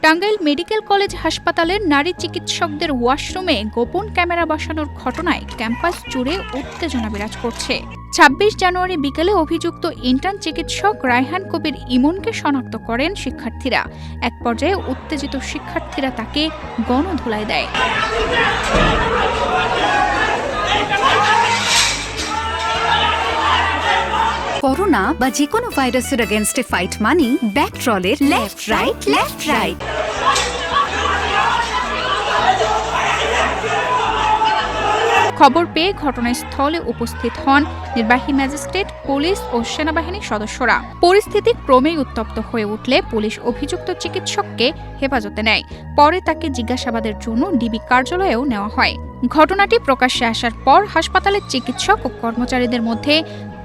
Tangail medical college হাসপাতালের নারী চিকিৎসকদের ওয়াশরুমে গোপন ক্যামেরা বসানোর ঘটনায় ক্যাম্পাস জুড়ে উত্তেজনা বিরাজ করছে। ২৬ জানুয়ারি বিকেলে অভিযুক্ত ইন্টার্ন চিকিৎসক রায়হান কবির ইমনকে শনাক্ত করেন শিক্ষার্থীরা। এক পর্যায়ে উত্তেজিত শিক্ষার্থীরা তাকে গণধোলাই দেয়। করোনা বা যে কোনো ভাইরাসের এগেইনস্টে ফাইট মানি ব্যাকট্রলের লেফট রাইট। খবর পেয়ে ঘটনাস্থলে উপস্থিত হন নির্বাহী ম্যাজিস্ট্রেট, পুলিশ ও সেনাবাহিনীর সদস্যরা। পরিস্থিতি ক্রমেই উত্তপ্ত হয়ে উঠলে পুলিশ অভিযুক্ত চিকিৎসককে হেফাজতে নেয়। পরে তাকে জিজ্ঞাসাবাদের জন্য ডিবি কার্যালয়েও নেওয়া হয়। ঘটনাটি প্রকাশ্যে আসার পর হাসপাতালের চিকিৎসক ও কর্মচারীদের মধ্যে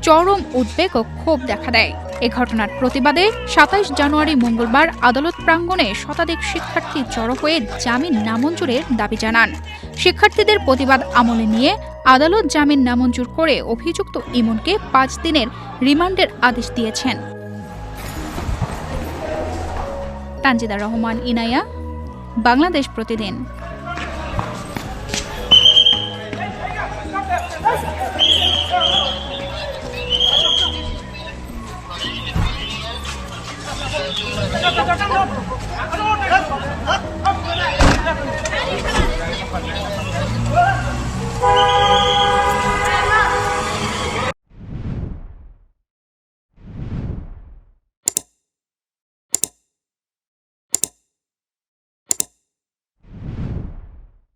চরম উদ্বেগ ও ক্ষোভ দেখা দেয়। এ ঘটনার প্রতিবাদে ২৭ জানুয়ারি মঙ্গলবার আদালত প্রাঙ্গণে শতাধিক শিক্ষার্থী জড়ো হয়ে জামিন নামঞ্জুরের দাবি জানান। শিক্ষার্থীদের প্রতিবাদ আমলে নিয়ে আদালত জামিন নামঞ্জুর করে অভিযুক্ত ইমনকে ৫ দিনের রিমান্ডের আদেশ দিয়েছেন। তানজিদা রহমান, ইনায়া, বাংলাদেশ প্রতিদিন।